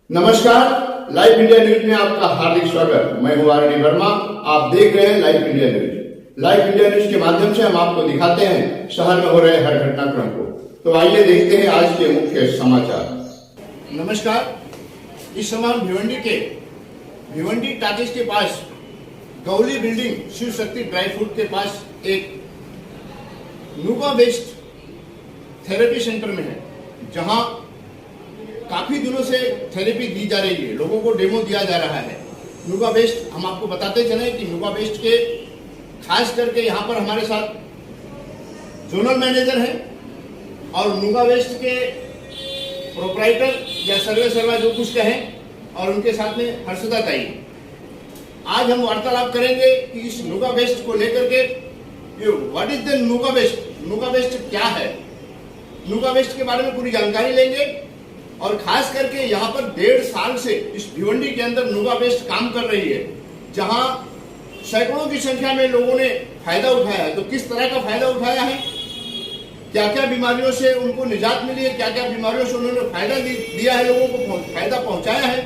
नमस्कार, live India news में आपका हार्दिक स्वागत। मैं हूं आर डी वर्मा। आप देख रहे हैं live India news. Live India news के माध्यम से हम आपको दिखाते हैं शहर में हो रहे हर घटनाक्रम को। तो आइए देखते हैं आज के मुख्य समाचार। नमस्कार, इस समय भिवंडी टाकीज के पास Gauli building Shiv Shakti dry fruit के पास एक नुगा बेस्ड थेरेपी सेंटर में है, जहां काफी दिनों से थेरेपी दी जा रही है, लोगों को डेमो दिया जा रहा है। नुगा बेस्ट, हम आपको बताते चले कि नुगा बेस्ट के खास करके यहाँ पर हमारे साथ जोनल मैनेजर हैं और नुगा बेस्ट के प्रोप्राइटर या सर्वे जो कुछ कहें, और उनके साथ में हर्षदा ताई। आज हम वार्तालाप करेंगे कि इस नुगा बेस्ट को लेकर के what is the Nuga best, Nuga best क्या है, नुगा बेस्ट के बारे में पूरी जानकारी लेंगे। और खास करके यहाँ पर 1.5 साल से इस भिवंडी के अंदर नुगा बेस्ट काम कर रही है, जहां सैकड़ों की संख्या में लोगों ने फायदा उठाया है। तो किस तरह का फायदा उठाया है, क्या क्या बीमारियों से उनको निजात मिली है, क्या क्या बीमारियों से उन्होंने फायदा दिया है, लोगों को फायदा पहुंचाया है,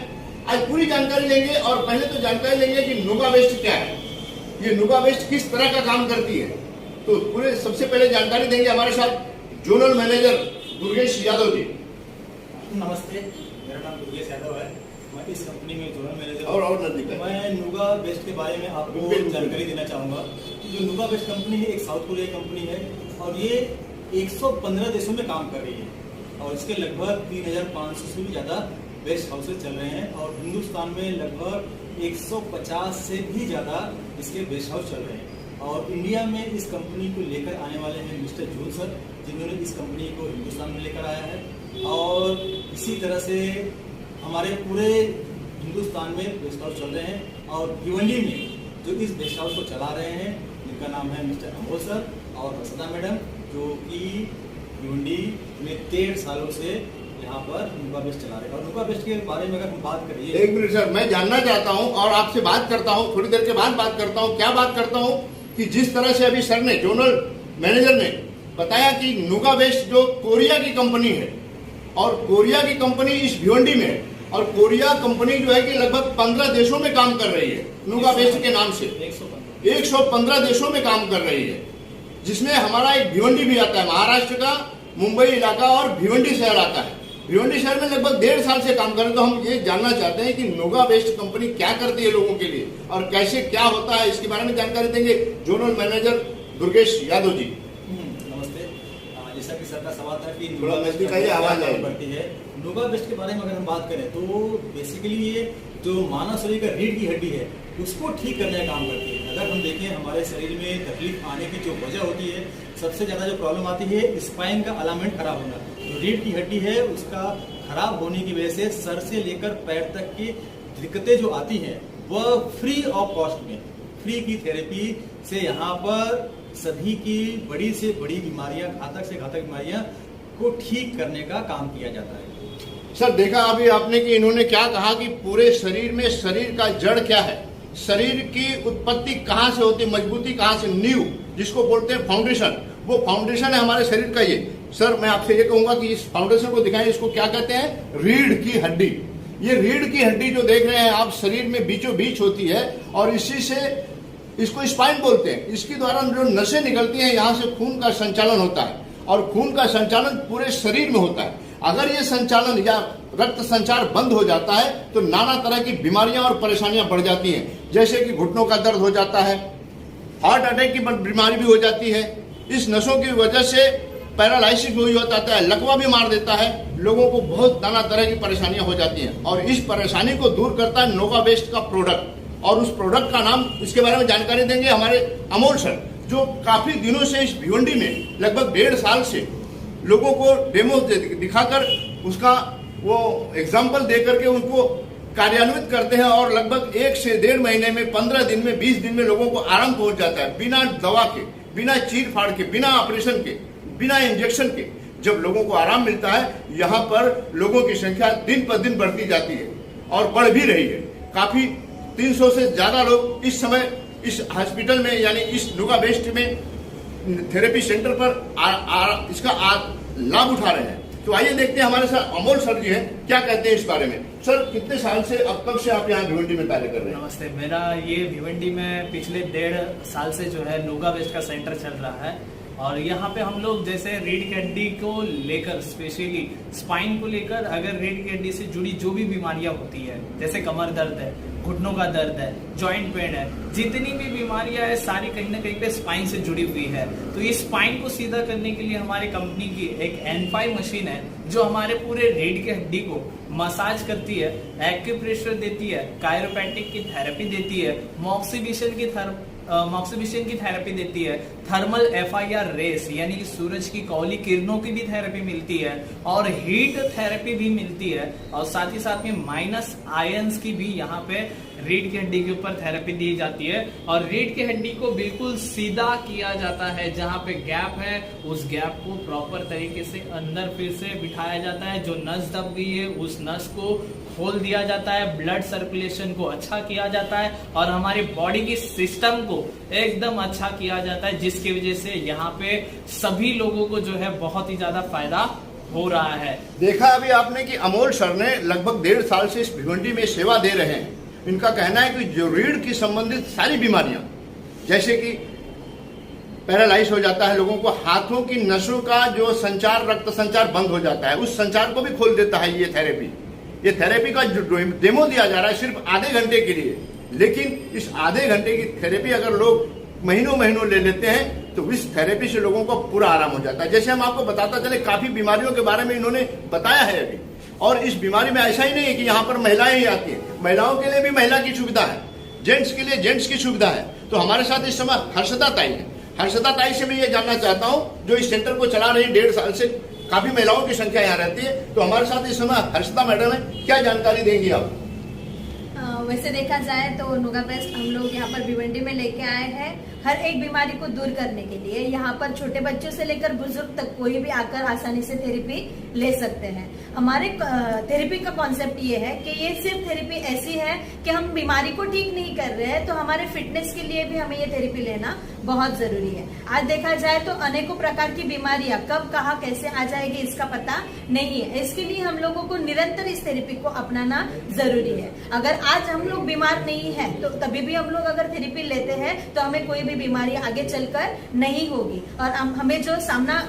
आज पूरी जानकारी लेंगे। और पहले तो जानकारी लेंगे कि नुगा बेस्ट क्या है, ये नुगा बेस्ट किस तरह का काम करती है। तो पूरे सबसे पहले जानकारी देंगे हमारे साथ जोनल मैनेजर दुर्गेश यादव जी। नमस्ते, मेरा नाम दुर्गेश यादव है। मैं इस कंपनी में जोनल मैनेजर और नजदीक है। मैं नुगा बेस्ट के बारे में आपको जानकारी देना चाहूँगा कि जो नुगा बेस्ट कंपनी है एक साउथ कोरिया कंपनी है और ये 115 देशों में काम कर रही है और इसके लगभग 3500 से भी ज़्यादा बेस्ट हाउसेज चल रहे हैं और हिंदुस्तान में लगभग 150 से भी ज़्यादा इसके बेस्ट हाउस चल रहे हैं। और इंडिया में इस कंपनी को लेकर आने वाले हैं मिस्टर जून सर, जिन्होंने इस कंपनी को हिंदुस्तान में लेकर आया है। और इसी तरह से हमारे पूरे हिंदुस्तान में बेस्ट हाउस चल रहे हैं और भिवंडी में जो इस बेस्ट हाउस को चला रहे हैं, जिनका नाम है मिस्टर अमोल सर और हर्षदा मैडम, जो कि भिवंडी में 1.5 सालों से यहाँ पर नुगा बेस्ट चला रहे हैं। और नुगा बेस्ट के बारे में अगर हम बात करें, एक मिनट सर, मैं जानना चाहता हूँ और आपसे बात करता हूँ, थोड़ी देर के बाद बात करता हूँ। क्या बात करता हूँ कि जिस तरह से अभी सर ने, जोनल मैनेजर ने बताया कि नुगा बेस्ट जो कोरिया की कंपनी है और कोरिया की कंपनी इस भिवंडी में है, और कोरिया कंपनी जो है कि लगभग 15 देशों में काम कर रही है नुगा बेस्ट के नाम से। 115 देशों में काम कर रही है, जिसमें हमारा एक भिवंडी भी आता है, महाराष्ट्र का मुंबई इलाका और भिवंडी शहर आता है। भिवंडी शहर में लगभग 1.5 साल से काम कर रहे हैं। तो हम ये जानना चाहते हैं कि नुगा बेस्ट कंपनी क्या करती है लोगों के लिए और कैसे क्या होता है, इसके बारे में जानकारी देंगे जोनल मैनेजर दुर्गेश यादव जी। जैसा कि सर का सवाल था कि थोड़ा नजदीक आइए, आवाज बढ़ती है। नुगा बेस्ट के बारे में अगर हम बात करें तो बेसिकली ये जो मानव शरीर का रीढ़ की हड्डी है उसको ठीक करने का काम करती है। अगर हम देखें हमारे शरीर में तकलीफ आने की जो वजह होती है, सबसे ज्यादा जो प्रॉब्लम आती है स्पाइन का अलाइनमेंट खराब होना। जो रीढ़ की हड्डी है उसका खराब होने की वजह से सर से लेकर पैर तक की दिक्कतें जो आती हैं वह फ्री ऑफ कॉस्ट में, फ्री की थेरेपी से यहाँ पर सभी की बड़ी से बड़ी बीमारियां, घातक से घातक बीमारियां को ठीक करने का काम किया जाता है। सर देखा अभी आपने कि इन्होंने क्या कहा कि पूरे शरीर में, शरीर का जड़ क्या है, शरीर की उत्पत्ति कहाँ से होती है, मजबूती कहाँ से, नींव जिसको बोलते हैं फाउंडेशन, वो फाउंडेशन है हमारे शरीर का। ये सर मैं आपसे ये कहूंगा कि इस फाउंडेशन को दिखाएं, इसको क्या कहते हैं, रीढ़ की हड्डी। ये रीढ़ की हड्डी जो देख रहे हैं आप शरीर में बीचों बीच होती है और इसी से इसको स्पाइन बोलते हैं। इसके द्वारा जो नसें निकलती हैं, यहाँ से खून का संचालन होता है और खून का संचालन पूरे शरीर में होता है। अगर ये संचालन या रक्त संचार बंद हो जाता है तो नाना तरह की बीमारियां और परेशानियां बढ़ जाती हैं, जैसे कि घुटनों का दर्द हो जाता है, हार्ट अटैक की बीमारी भी हो जाती है। इस नसों की वजह से पैरालाइसिस भी हो जाता है, लकवा भी मार देता है, लोगों को बहुत नाना तरह की परेशानियां हो जाती हैं। और इस परेशानी को दूर करता है नुगा बेस्ट का प्रोडक्ट, और उस प्रोडक्ट का नाम, इसके बारे में जानकारी देंगे हमारे अमोल सर, जो काफी दिनों से इस भिवंडी में लगभग 1.5 साल से लोगों को डेमो दिखाकर उसका वो एग्जाम्पल दे करके उनको कार्यान्वित करते हैं और लगभग 1 से 1.5 महीने में, 15 दिन में, 20 दिन में लोगों को आराम पहुंच जाता है, बिना दवा के, बिना चीर फाड़ के, बिना ऑपरेशन के, बिना इंजेक्शन के। जब लोगों को आराम मिलता है, यहाँ पर लोगों की संख्या दिन पर दिन बढ़ती जाती है और बढ़ भी रही है। काफी 300 से ज्यादा लोग इस समय इस हॉस्पिटल में, यानी इस नुगा बेस्ट में थेरेपी सेंटर पर इसका लाभ उठा रहे हैं। तो आइए देखते हैं हमारे साथ अमोल सर जी हैं, क्या कहते हैं इस बारे में। सर, कितने साल से, अब कब से आप यहाँ भिवंडी में कार्य कर रहे हैं? नमस्ते, मेरा ये भिवंडी में पिछले 1.5 साल से जो है नोगा वेस्ट का सेंटर चल रहा है। और यहाँ पे हम लोग जैसे रीढ़ की हड्डी को लेकर, स्पेशली स्पाइन को लेकर, अगर रीढ़ की हड्डी से जुड़ी जो भी बीमारियां होती है, जैसे कमर दर्द है, घुटनों का दर्द है, जॉइंट पेन है, जितनी भी बीमारियां है सारी कहीं ना कहीं पे स्पाइन से जुड़ी हुई है। तो ये स्पाइन को सीधा करने के लिए हमारी कंपनी की एक N5 मशीन है जो हमारे पूरे रीढ़ की हड्डी को मसाज करती है, एक्यूप्रेशर देती है, कायरोप्रैक्टिक की थेरेपी देती है, मॉक्सिबिशन की थेरेपी देती है, थर्मल FIR रेस यानी कि सूरज की कौली किरणों की भी थेरेपी मिलती है, और हीट थेरेपी भी मिलती है, और साथ ही साथ में माइनस आयंस की भी यहाँ पे रीढ़ की हड्डी के ऊपर थेरेपी दी जाती है। और रीढ़ की हड्डी को बिल्कुल सीधा किया जाता है, जहाँ पे गैप है उस गैप को प्रॉपर तरीके से अंदर फिर से बिठाया जाता है, जो नस दब गई है उस नस को खोल दिया जाता है, ब्लड सर्कुलेशन को अच्छा किया जाता है, और हमारी बॉडी की सिस्टम को एकदम अच्छा किया जाता है, जिसकी वजह से यहाँ पे सभी लोगों को जो है बहुत ही ज्यादा फायदा हो रहा है। देखा अभी आपने कि अमोल सर ने लगभग 1.5 साल से इस भिवंडी में सेवा दे रहे हैं। इनका कहना है कि जो रीढ़ की संबंधित सारी बीमारियां, जैसे कि पैरालाइज हो जाता है लोगों को, हाथों की नसों का जो संचार, रक्त संचार बंद हो जाता है, उस संचार को भी खोल देता है ये थेरेपी। ये थेरेपी का जो डेमो दिया जा रहा है सिर्फ आधे घंटे के लिए, लेकिन इस आधे घंटे की थेरेपी अगर लोग महीनों ले लेते हैं तो इस थेरेपी से लोगों को पूरा आराम हो जाता है। जैसे हम आपको बताता चले, काफी बीमारियों के बारे में इन्होंने बताया है अभी। और इस बीमारी में ऐसा ही नहीं है कि यहाँ पर महिलाएं ही आती हैं, महिलाओं के लिए भी महिला की सुविधा है, जेंट्स के लिए जेंट्स की सुविधा है। तो हमारे साथ इस समय हर्षदा ताई है। हर्षदा ताई से मैं ये जानना चाहता हूँ, जो इस सेंटर को चला रही 1.5 साल से, काफी महिलाओं की संख्या यहाँ रहती है, तो हमारे साथ इस समय हर्षदा मैडम है, क्या जानकारी देंगी आप? वैसे देखा जाए तो नोगा बेस्ट हम लोग यहाँ पर भिवंडी में लेके आए हैं हर एक बीमारी को दूर करने के लिए। यहाँ पर छोटे बच्चों से लेकर बुजुर्ग तक कोई भी आकर आसानी से थेरेपी ले सकते हैं। हमारे थेरेपी का कॉन्सेप्ट ये है कि ये सिर्फ थेरेपी ऐसी है कि हम बीमारी को ठीक नहीं कर रहे हैं, तो हमारे फिटनेस के लिए भी हमें ये थेरेपी लेना बहुत जरूरी है। आज देखा जाए तो अनेकों प्रकार की बीमारियां कब कहाँ कैसे आ जाएगी इसका पता नहीं है। इसके लिए हम लोगों को निरंतर इस थेरेपी को अपनाना जरूरी है। अगर आज हम लोग बीमार नहीं है तो तभी भी हम लोग अगर थेरेपी लेते हैं तो हमें कोई भी बीमारी आगे चलकर नहीं होगी, और हमें जो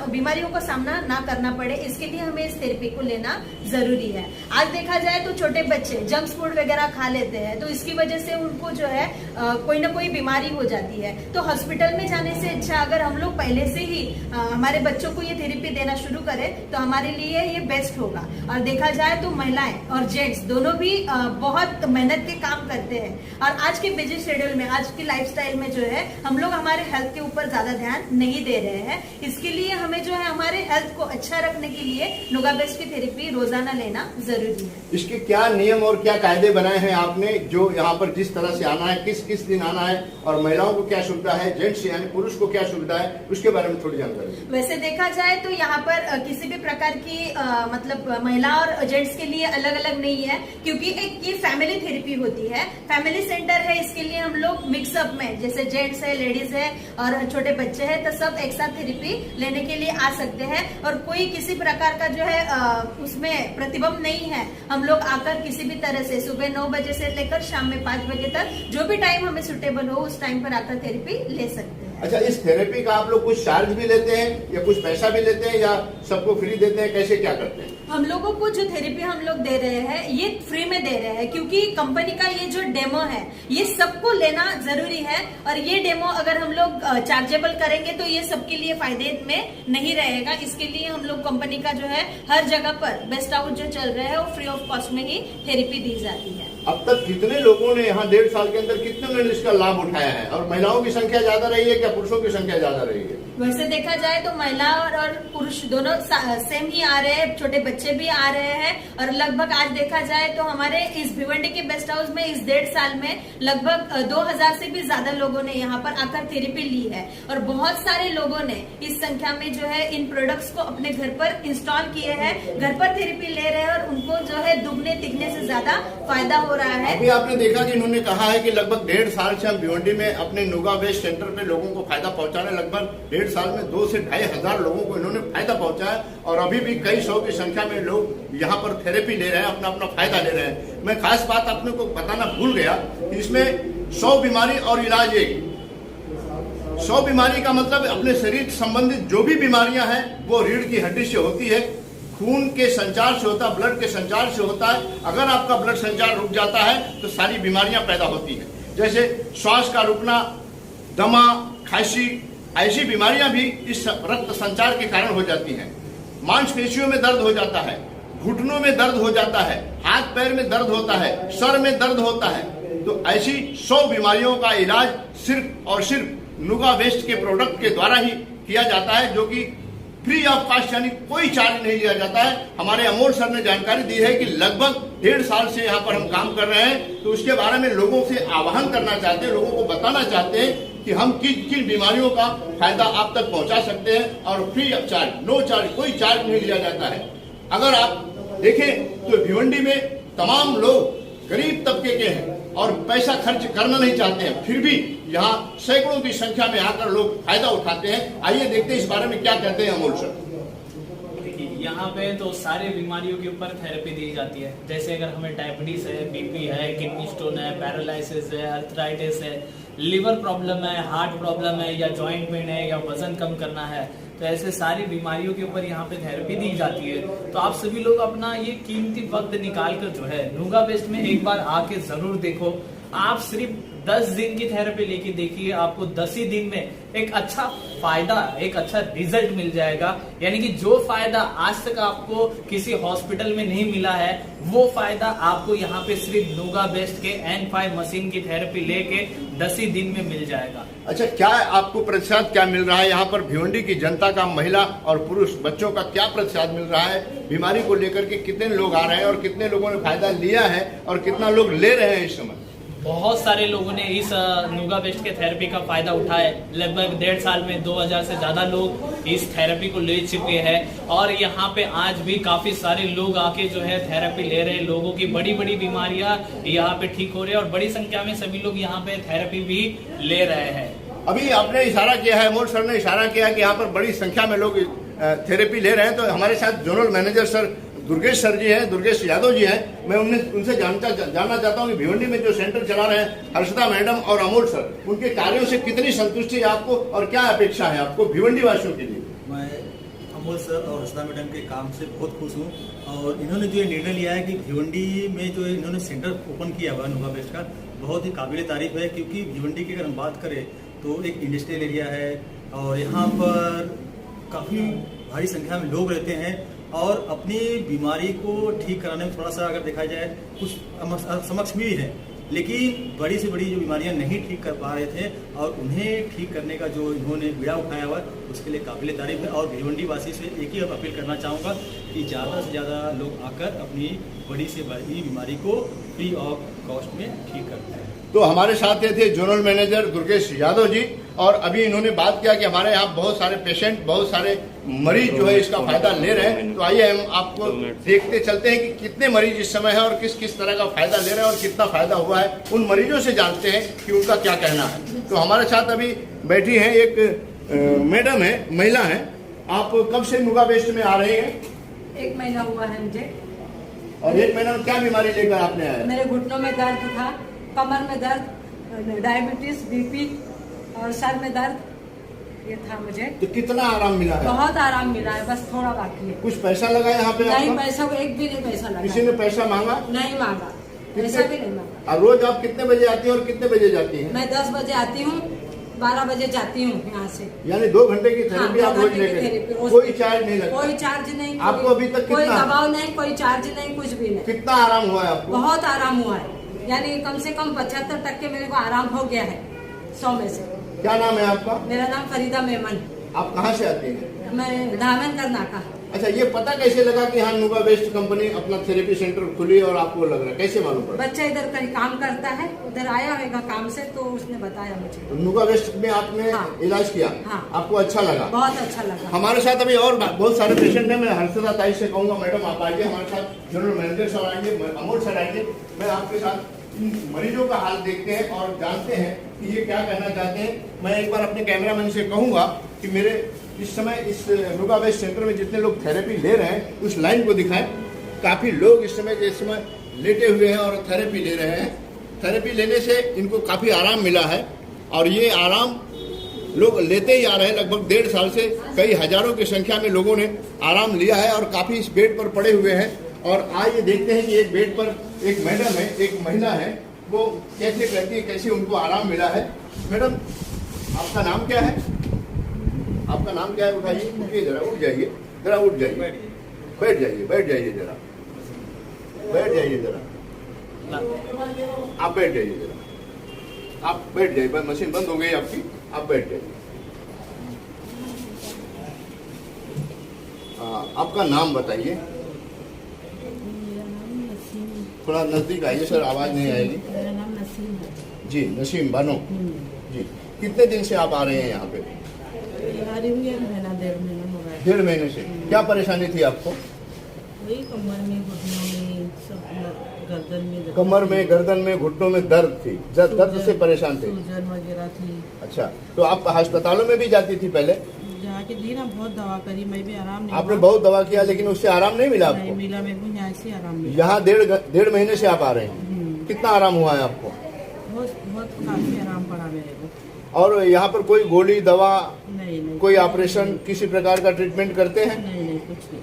बीमारियों का सामना ना करना पड़े, इसके लिए हमें इस थेरेपी को लेना जरूरी है। आज देखा जाए तो छोटे बच्चे जंक फूड वगैरह खा लेते हैं, तो इसकी वजह से उनको जो है कोई ना कोई बीमारी हो जाती है। तो हॉस्पिटल में जाने से अच्छा अगर हम लोग पहले से ही हमारे बच्चों को ये थेरेपी देना शुरू करें तो हमारे लिए ये बेस्ट होगा। और देखा जाए तो महिलाएं और जेंट्स दोनों भी बहुत मेहनत के काम करते हैं, और आज के बिजी शेड्यूल में, आज की लाइफस्टाइल में जो है हम लोग हमारे हेल्थ के ऊपर ज्यादा ध्यान नहीं दे रहे हैं। इसके लिए हमें जो है हमारे हेल्थ को अच्छा रखने के लिए नोगा बेस्ट की थेरेपी रोजाना लेना जरूरी है। इसके क्या नियम और क्या कायदे बनाए हैं आपने, जो यहाँ पर जिस तरह से आना है, किस किस दिन आना है, और महिलाओं को क्या सुविधा है, जेंट्स यानी पुरुष को क्या सुविधा है, उसके बारे में थोड़ी जानकारी। वैसे देखा जाए तो यहाँ पर किसी भी प्रकार की मतलब महिला और जेंट्स के लिए अलग अलग नहीं है, क्योंकि एक ये फैमिली थेरेपी होती है, फैमिली सेंटर है। इसके लिए हम लोग मिक्सअप में, जैसे जेंट्स है, लेडीज है और छोटे बच्चे हैं, तो सब एक साथ थेरेपी लेने के लिए आ सकते हैं, और कोई किसी प्रकार का जो है उसमें प्रतिबंध नहीं है। हम लोग आकर किसी भी तरह से सुबह 9 बजे से लेकर शाम में 5 बजे तक जो भी टाइम हमें सुटेबल हो उस टाइम पर आकर थेरेपी ले सकते हैं। अच्छा, इस थेरेपी का आप लोग कुछ चार्ज भी लेते हैं या कुछ पैसा भी लेते हैं, या सबको फ्री देते हैं, कैसे क्या करते हैं? हम लोगों को जो थेरेपी हम लोग दे रहे हैं ये फ्री में दे रहे हैं, क्योंकि कंपनी का ये जो डेमो है ये सबको लेना जरूरी है, और ये डेमो अगर हम लोग चार्जेबल करेंगे तो ये सबके लिए फायदे में नहीं रहेगा। इसके लिए हम लोग कंपनी का जो है हर जगह पर बेस्ट आउट जो चल रहा है वो फ्री ऑफ कॉस्ट में ही थेरेपी दी जाती है। अब तक कितने लोगों ने यहाँ 1.5 साल के अंदर कितने ने इसका लाभ उठाया है, और महिलाओं की संख्या ज्यादा रही है क्या पुरुषों की संख्या ज्यादा रही है? वैसे देखा जाए तो महिला और पुरुष दोनों सेम ही आ रहे हैं, छोटे बच्चे भी आ रहे हैं, और लगभग आज देखा जाए तो हमारे इस भिवंडी के बेस्ट हाउस में इस 1.5 साल में लगभग 2000 से भी ज्यादा लोगों ने यहाँ पर आकर थेरेपी ली है, और बहुत सारे लोगों ने इस संख्या में जो है इन प्रोडक्ट्स को अपने घर पर इंस्टॉल किए हैं, घर पर थेरेपी ले रहे हैं, और उनको जो है दुगने तिगने से ज्यादा फायदा हो रहा है। अभी आपने देखा कि इन्होंने कहा है कि लगभग 1.5 साल से हम भिवंडी में अपने नोगा बेस्ट सेंटर पे लोगों को फायदा पहुंचाने लगभग 1.5 1.5 साल में 2 से 2,500 हजार लोगों को इन्होंने फायदा पहुंचाया और अभी भी कई सौ की संख्या में लोग यहाँ पर थेरेपी ले रहे हैं, अपना अपना फायदा ले रहे हैं। मैं खास बात अपने को बताना भूल गया, इसमें 100 बीमारी और इलाज एक। 100 बीमारी का मतलब अपने शरीर संबंधित जो भी बीमारियां हैं वो रीढ़ की हड्डी से होती है, खून के संचार से होता है, ब्लड के संचार से होता है। अगर आपका ब्लड संचार रुक जाता है तो सारी बीमारियां पैदा होती हैं, जैसे श्वास का रुकना, दमा, खांसी, ऐसी बीमारियां भी इस रक्त संचार के कारण हो जाती हैं। मांसपेशियों में दर्द हो जाता है, घुटनों में दर्द हो जाता है, हाथ पैर में दर्द होता है, सर में दर्द होता है। तो ऐसी 100 बीमारियों का इलाज सिर्फ और सिर्फ नुगा वेस्ट के प्रोडक्ट के द्वारा ही किया जाता है, जो कि फ्री ऑफ कॉस्ट, यानी कोई चार्ज नहीं लिया जाता है। हमारे अमोल सर ने जानकारी दी है कि लगभग 1.5 साल से यहाँ पर हम काम कर रहे हैं, तो उसके बारे में लोगों से आह्वान करना चाहते हैं, लोगों को बताना चाहते हैं कि हम किन किन बीमारियों का फायदा आप तक पहुंचा सकते हैं और free of charge, no charge, कोई चार्ज नहीं लिया जाता है। अगर आप देखें तो भिवंडी में तमाम लोग गरीब तबके के हैं और पैसा खर्च करना नहीं चाहते हैं, फिर भी यहाँ सैकड़ों की संख्या में आकर लोग फायदा उठाते हैं। आइए देखते हैं इस बारे में क्या कहते हैं अमोल सर। देखिए, यहाँ पे तो सारे बीमारियों के ऊपर थेरेपी दी जाती है। जैसे अगर हमें डायबिटीज है, बीपी है, किडनी स्टोन है, पैरालिसिस है, अर्थराइटिस है, लिवर प्रॉब्लम है, हार्ट प्रॉब्लम है, या जॉइंट पेन है, या वजन कम करना है, तो ऐसे सारी बीमारियों के ऊपर यहाँ पे थेरेपी दी जाती है। तो आप सभी लोग अपना ये कीमती वक्त निकाल कर जो है नुगा वेस्ट में एक बार आके जरूर देखो। आप सिर्फ 10 दिन की थेरेपी लेके देखिए, आपको 10 ही दिन में एक अच्छा फायदा, एक अच्छा रिजल्ट मिल जाएगा। यानी कि जो फायदा आज तक आपको किसी हॉस्पिटल में नहीं मिला है, वो फायदा आपको यहाँ पे सिर्फ नुगा वेस्ट के N5 मशीन की थेरेपी लेके 10 ही दिन में मिल जाएगा। अच्छा, क्या आपको प्रतिशत क्या मिल रहा है यहाँ पर भिवंडी की जनता का, महिला और पुरुष बच्चों का क्या प्रतिशत मिल रहा है? बीमारी को लेकर के कितने लोग आ रहे हैं और कितने लोगों ने फायदा लिया है और कितना लोग ले रहे हैं इस समय? बहुत सारे लोगों ने इस नुगा वेस्ट के थेरेपी का फायदा उठाया है। लगभग 1.5 साल में 2000 से ज्यादा लोग इस थेरेपी को ले चुके हैं और यहाँ पे आज भी काफी सारे लोग आके जो है थेरेपी ले रहे हैं। लोगों की बड़ी बड़ी बीमारियां यहाँ पे ठीक हो रही है और बड़ी संख्या में सभी लोग यहाँ पे थेरेपी भी ले रहे हैं। अभी आपने इशारा किया है, अमोल सर ने इशारा किया कि यहाँ पर बड़ी संख्या में लोग थेरेपी ले रहे हैं। तो हमारे साथ zonal manager sir Durgesh sir ji हैं, दुर्गेश यादव जी हैं। मैं उनसे जानना चाहता हूँ कि भिवंडी में जो सेंटर चला रहे हैं हर्षदा मैडम और अमोल सर, उनके कार्यों से कितनी संतुष्टि है आपको और क्या अपेक्षा है आपको भिवंडी वासियों के लिए? मैं अमोल सर और हर्षदा मैडम के काम से बहुत खुश हूँ और इन्होंने जो निर्णय लिया है कि भिवंडी में जो इन्होंने सेंटर ओपन किया हुआ नुगा वेस्ट का, बहुत ही काबिल तारीफ है। क्योंकि भिवंडी की अगर हम बात करें तो एक इंडस्ट्रियल एरिया है और यहाँ पर काफ़ी भारी संख्या में लोग रहते हैं और अपनी बीमारी को ठीक कराने में थोड़ा सा अगर देखा जाए कुछ समक्ष भी है, लेकिन बड़ी से बड़ी जो बीमारियां नहीं ठीक कर पा रहे थे और उन्हें ठीक करने का जो इन्होंने बीड़ा उठाया हुआ उसके लिए काबिल तारीफ है। और भिवंडी वासी से एक ही अपील करना चाहूँगा कि ज़्यादा से ज़्यादा लोग आकर अपनी बड़ी से बड़ी बीमारी को फ्री ऑफ कॉस्ट में ठीक करते हैं। तो हमारे साथ ये थे जोनल मैनेजर दुर्गेश यादव जी और अभी इन्होंने बात किया कि हमारे यहाँ बहुत सारे पेशेंट, बहुत सारे मरीज जो है इसका फायदा ले रहे हैं। तो आइए हम आपको देखते चलते हैं कि कितने मरीज इस समय है और किस किस तरह का फायदा ले रहे हैं और कितना फायदा हुआ है। उन मरीजों से जानते हैं कि उनका क्या कहना है। तो हमारे साथ अभी बैठी हैं एक मैडम है, महिला है। आप कब से नुगा वेस्ट में आ रहे हैं? 1 महीना हुआ है मुझे। और 1 महीना में क्या बीमारी लेकर आपने आए? मेरे घुटनों में दर्द था, कमर में दर्द, डायबिटीज, बीपी और सर में दर्द, ये था मुझे। तो कितना आराम मिला है? बहुत आराम मिला है, बस थोड़ा बाकी है। कुछ पैसा लगा यहाँ पे? नहीं, पैसा एक भी नहीं पैसा लगा। किसी ने पैसा मांगा? नहीं मांगा, पैसा भी नहीं मांगा। और रोज आप कितने बजे आती हैं और कितने बजे जाती हैं? मैं 10 बजे आती हूँ, 12 बजे जाती हूँ यहाँ से। यानी 2 घंटे की थेरेपी आप रोज लेकर? कोई चार्ज नहीं लगता? कोई चार्ज नहीं। आपको अभी तक कोई कितना दबाव नहीं, कोई चार्ज नहीं, कुछ भी नहीं। कितना आराम हुआ है आपको? बहुत आराम हुआ है, यानी कम से कम 75% मेरे को आराम हो गया है 100 में से। क्या नाम है आपका? मेरा नाम फरीदा मेमन। आप कहाँ से आती हैं? मैं दामन करनाका। अच्छा, ये पता कैसे लगा कि हाँ नुगा वेस्ट कंपनी अपना थेरेपी सेंटर खुली और आपको लग रहा है, कैसे मालूम पड़ा? बच्चा इधर कहीं काम करता है, उधर आया होगा काम से, तो उसने बताया मुझे। तो नुगा वेस्ट में आपने इलाज किया? हाँ। आपको अच्छा लगा? बहुत अच्छा लगा। हमारे साथ अभी और बहुत सारे पेशेंट हैं। मैं हर्षदा ताई से कहूँगा, मैडम आप आइए हमारे साथ। जनरल मैनेजर सर आएंगे, अमोल सर आएंगे। मैं आपके साथ इन मरीजों का हाल देखते हैं और जानते हैं कि ये क्या कहना चाहते हैं। मैं एक बार अपने कैमरामैन से कहूँगा कि मेरे इस समय इस नुगा वेस्ट सेंटर में जितने लोग थेरेपी ले रहे हैं उस लाइन को दिखाएं। काफ़ी लोग इस समय लेटे हुए हैं और थेरेपी ले रहे हैं। थेरेपी लेने से इनको काफ़ी आराम मिला है और ये आराम लोग लेते ही आ रहे हैं। लगभग 1.5 साल से कई हजारों की संख्या में लोगों ने आराम लिया है और काफ़ी इस बेड पर पड़े हुए हैं। और आइए देखते हैं कि एक बेड पर एक मैडम है, एक महिला है, वो कैसे करती है, कैसे उनको आराम मिला है। मैडम, आपका नाम क्या है? आपका नाम क्या है? उठाइए, उठिए जरा, उठ जाइए जरा, उठ जाइए, बैठ जाइए, बैठ जाइए जरा, बैठ जाइए जरा, आप बैठ जाइए जरा, आप बैठ जाइए। बस मशीन बंद हो गई आपकी, आप बैठ जाइए। आपका नाम बताइए। थोड़ा नजदीक आइए सर, आवाज नहीं आएगी। मेरा नाम नसीम है जी, नसीम बानो जी। कितने दिन से आप आ रहे हैं यहाँ पे? आ रही हूँ, 1.5 महीना हो रहा है। 1.5 महीने से। क्या परेशानी थी आपको? वही कमर में, घुटनों में, सब गर्दन में दर्द, कमर में, गर्दन में, घुटनों में दर्द थी। दर्द से परेशान थे? सूजन वगैरह थी। अच्छा, तो आप अस्पतालों में भी जाती थी पहले? जाके दी ना, बहुत दवा करी, मैं भी आराम नहीं आपने हुआ। बहुत दवा किया लेकिन उससे आराम नहीं मिला नहीं आपको? मिला मेरे को, यहाँ से आराम मिला। यहाँ 1.5 महीने से आप आ रहे हैं। कितना आराम हुआ है आपको? बहुत बहुत काफी आराम पड़ा मेरे को। और यहाँ पर कोई गोली दवा, नहीं, कोई ऑपरेशन, किसी प्रकार का ट्रीटमेंट करते हैं? नहीं, कुछ नहीं।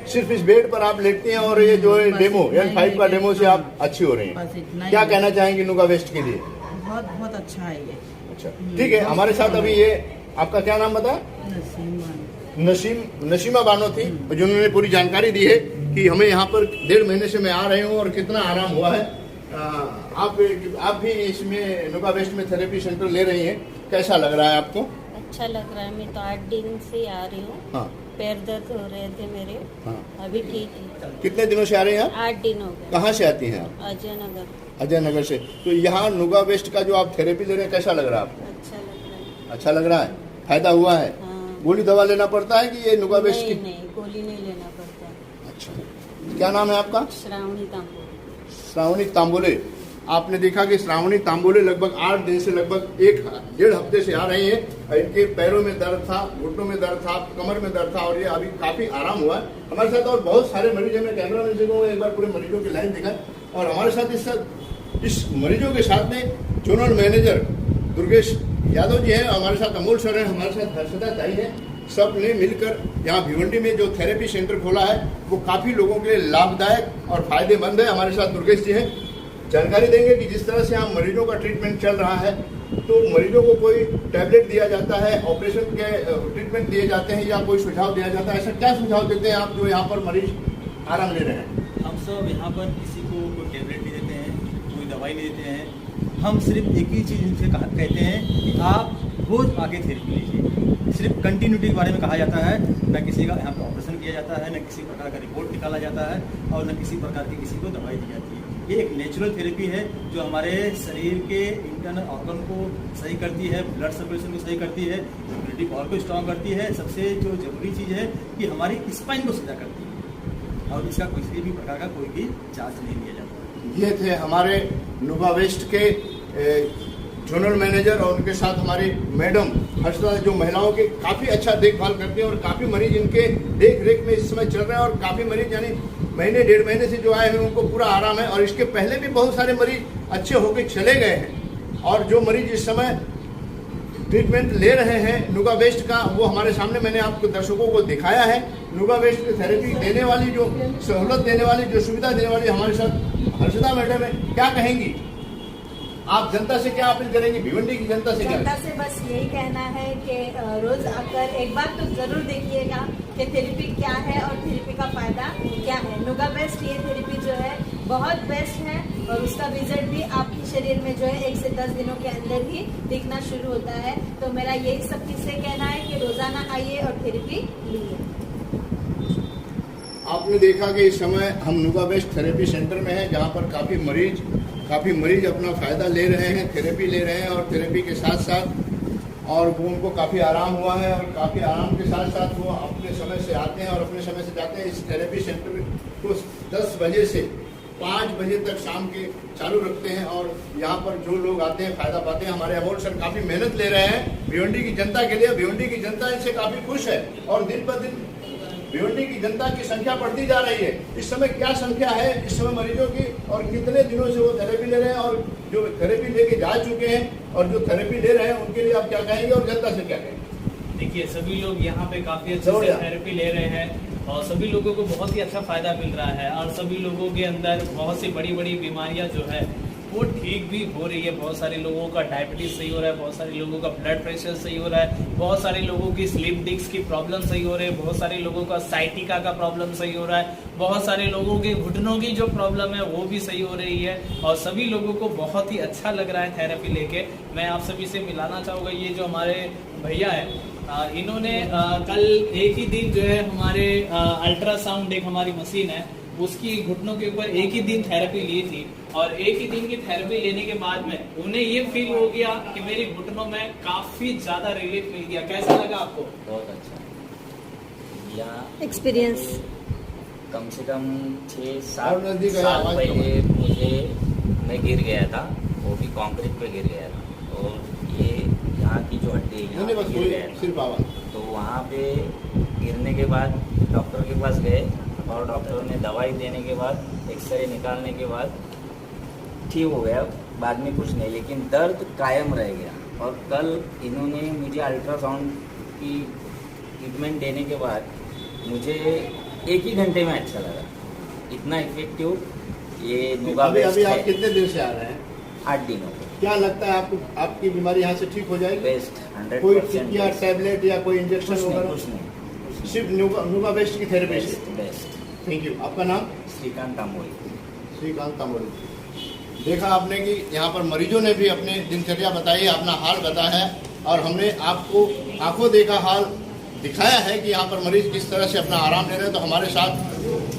सिर्फ इस बेड पर आप लेटते हैं और ये जो है डेमो N5 का डेमो से आप अच्छी हो रही बस हैं। इतना ही। क्या कहना चाहेंगे नुगा वेस्ट के लिए? बहुत बहुत अच्छा है ये। अच्छा, ठीक है। हमारे साथ अभी ये, आपका क्या नाम बताया? नसीम बानो। नसीमा बानो थी, जिन्होंने पूरी जानकारी दी है कि हमें यहाँ पर 1.5 महीने से मैं आ रही हूँ और कितना आराम हुआ है। आप भी इसमें नुगा वेस्ट में थेरेपी सेंटर ले रही हैं, कैसा लग रहा है आपको? अच्छा लग रहा है। मैं तो 8 दिन से आ रही हूँ। हाँ। पैर दर्द हो रहे थे मेरे। हाँ। अभी ठीक है। कितने दिनों से आ रहे हैं आप? 8 दिन हो गए। कहाँ से आती हैं आप? अजय नगर। अजय नगर से। तो यहाँ नुगा वेस्ट का जो आप थेरेपी ले रहे हैं कैसा लग रहा है आपको? अच्छा लग रहा है। अच्छा लग रहा है? फायदा हुआ है? हाँ। गोली दवा लेना पड़ता है कि ये नुगा वेस्ट की? नहीं, गोली नहीं लेना पड़ता। अच्छा, क्या नाम है आपका? श्रावणी तांबू। श्रावणी तांबोले। आपने देखा कि श्रावणी तांबोले लगभग 8 दिन से, लगभग 1.5 हफ्ते से आ रही हैं। इनके पैरों में दर्द था, घुटनों में दर्द था, कमर में दर्द था और ये अभी काफी आराम हुआ है। हमारे साथ और बहुत सारे मरीज हैं। मैं कैमरा मैन से कहूँगा एक बार पूरे मरीजों की लाइन दिखाएं। और हमारे साथ इस मरीजों के साथ में जोनल मैनेजर दुर्गेश यादव जी हैं, हमारे साथ अमोल सर हैं, हमारे साथ हर्षदा ताई हैं। सब ने मिलकर यहाँ भिवंडी में जो थेरेपी सेंटर खोला है वो काफी लोगों के लिए लाभदायक और फायदेमंद है। हमारे साथ दुर्गेश जी हैं, जानकारी देंगे कि जिस तरह से यहाँ मरीजों का ट्रीटमेंट चल रहा है, तो मरीजों को कोई टैबलेट दिया जाता है, ऑपरेशन के ट्रीटमेंट दिए जाते हैं या कोई सुझाव दिया जाता है, ऐसा क्या सुझाव देते हैं आप जो यहाँ पर मरीज आराम ले रहे हैं? हम सब यहाँ पर किसी को कोई टैबलेट नहीं देते हैं, कोई दवाई नहीं देते हैं। हम सिर्फ एक ही चीज़ उनसे कहते हैं कि आप रोज आके थेरेपी लीजिए। सिर्फ कंटिन्यूटी के बारे में कहा जाता है, न किसी का यहाँ पर ऑपरेशन किया जाता है, न किसी प्रकार का रिपोर्ट निकाला जाता है और न किसी प्रकार की किसी को दवाई दी जाती है। ये एक नेचुरल थेरेपी है जो हमारे शरीर के इंटरनल ऑर्गन को सही करती है, ब्लड सर्कुलेशन को सही करती है, इम्यूनिटी पावर को स्ट्रॉन्ग करती है। सबसे जो जरूरी चीज़ है कि हमारी स्पाइन को सीधा करती है और इसका किसी भी प्रकार का कोई भी चार्ज नहीं लिया जाता। ये थे हमारे नुगा वेस्ट के जोनल मैनेजर और उनके साथ हमारी मैडम हर्षदा, जो महिलाओं की काफ़ी अच्छा देखभाल करती हैं और काफ़ी मरीज इनके देख रेख में इस समय चल रहे हैं और काफ़ी मरीज यानी महीने 1.5 महीने से जो आए हैं उनको पूरा आराम है। और इसके पहले भी बहुत सारे मरीज अच्छे होकर चले गए हैं और जो मरीज इस समय ट्रीटमेंट ले रहे हैं नुगा वेस्ट का, वो हमारे सामने मैंने आपको दर्शकों को दिखाया है। नुगा वेस्ट की थेरेपी देने वाली, जो सहूलत देने वाली, जो सुविधा देने वाली हमारे साथ हर्षदा मैडम है। क्या कहेंगी आप? जनता से क्या अपील करेंगी? भिवंडी की जनता से क्या? जनता से बस यही कहना है कि रोज आकर एक बार तो जरूर देखिएगा कि थेरेपी क्या है और थेरेपी का फायदा क्या है। नुगा बेस्ट ये थेरेपी जो है बहुत बेस्ट है और उसका रिजल्ट भी आपके शरीर में जो है 1 से 10 दिनों के अंदर ही दिखना शुरू होता है। तो मेरा यही सब किससे कहना है कि रोजाना आइए और थेरेपी लीजिए। आपने देखा कि इस समय हम नुगा वेस्ट थेरेपी सेंटर में हैं, जहाँ पर काफ़ी मरीज अपना फ़ायदा ले रहे हैं, थेरेपी ले रहे हैं और थेरेपी के साथ साथ और वो उनको काफ़ी आराम हुआ है और काफ़ी आराम के साथ साथ वो अपने समय से आते हैं और अपने समय से जाते हैं। इस थेरेपी सेंटर को 10 बजे से 5 बजे तक शाम के चालू रखते हैं और यहाँ पर जो लोग आते हैं फायदा पाते हैं। हमारे अमोल सर काफी मेहनत ले रहे हैं भिवंडी की जनता के लिए। भिवंडी की जनता इनसे काफी खुश है और दिन पर दिन भिवंडी की जनता की संख्या बढ़ती जा रही है। इस समय क्या संख्या है इस समय मरीजों की और कितने दिनों से वो थेरेपी ले रहे हैं और जो थेरेपी लेके जा चुके हैं और जो थेरेपी ले रहे हैं उनके लिए आप क्या कहेंगे और जनता से क्या कहेंगे? देखिए, सभी लोग यहाँ पे काफी अच्छे से थेरेपी ले रहे हैं और सभी लोगों को बहुत ही अच्छा फायदा मिल रहा है और सभी लोगों के अंदर बहुत सी बड़ी बड़ी बीमारियां जो है वो ठीक भी हो रही है। बहुत सारे लोगों का डायबिटीज सही हो रहा है, बहुत सारे लोगों का ब्लड प्रेशर सही हो रहा है, बहुत सारे लोगों की स्लिप डिस्क की प्रॉब्लम सही हो रही है, बहुत सारे लोगों का साइटिका का प्रॉब्लम सही हो रहा है, बहुत सारे लोगों के घुटनों की जो प्रॉब्लम है वो भी सही हो रही है और सभी लोगों को बहुत ही अच्छा लग रहा है थेरेपी लेके। मैं आप सभी से मिलाना चाहूँगा, ये जो हमारे भैया है इन्होंने कल एक ही दिन जो है हमारे अल्ट्रासाउंड एक हमारी मशीन है उसकी घुटनों के ऊपर एक ही दिन थेरेपी ली थी और एक ही दिन की थेरेपी लेने के बाद में उन्हें ये फील हो गया कि मेरी घुटनों में काफी ज्यादा रिलीफ मिल गया। कैसा लगा आपको? बहुत अच्छा। या एक्सपीरियंस कम से कम 6-7 और नजदीक है, साल आवाज पहले मैं गिर गया था, वो भी कंक्रीट पे गिर गया था और ये यहाँ की जो हड्डी है यहाँ बस पे गिर गया था। सिर्फ आवाज। तो वहाँ पे गिरने के बाद डॉक्टर के पास गए और डॉक्टर ने दवाई देने के बाद एक्सरे निकालने के बाद ठीक हो गया, बाद में कुछ नहीं, लेकिन दर्द कायम रह गया। और कल इन्होंने मुझे अल्ट्रासाउंड की ट्रीटमेंट देने के बाद मुझे एक ही घंटे में अच्छा लगा। इतना इफेक्टिव ये नुगा अभी बेस्ट आप है। कितने दिन से आ रहे हैं? 8 दिनों को क्या लगता है आपको आपकी बीमारी यहाँ से ठीक हो जाएगी? बेस्ट 100%। कोई टिप या टैबलेट या कोई इंजेक्शन कुछ नहीं, वगैरह? कुछ नहीं, सिर्फ नुगा बेस्ट की थेरेपी से। Best best. Thank you. आपका नाम? श्रीकांत तांबोली। श्रीकांत तांबोली। देखा आपने कि यहाँ पर मरीजों ने भी अपने दिनचर्या बताई, अपना हाल बताया है और हमने आपको आंखों देखा हाल दिखाया है कि यहाँ पर मरीज किस तरह से अपना आराम ले रहे हैं। तो हमारे साथ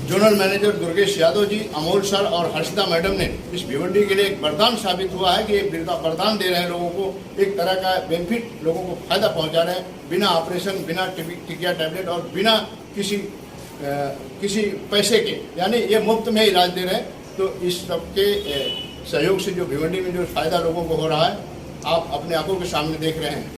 zonal manager Durgesh Yadav ji, Amol sir और हर्षिता मैडम ने इस भिवंडी के लिए एक वरदान साबित हुआ है कि एक वरदान दे रहे हैं लोगों को, एक तरह का बेनिफिट लोगों को फायदा पहुंचा रहे हैं बिना ऑपरेशन, बिना टिकिया टैबलेट और बिना किसी पैसे के, यानी ये मुफ्त में इलाज दे रहे हैं। तो इस सबके सहयोग से जो भिवंडी में जो फायदा लोगों को हो रहा है आप अपने आंखों के सामने देख रहे हैं।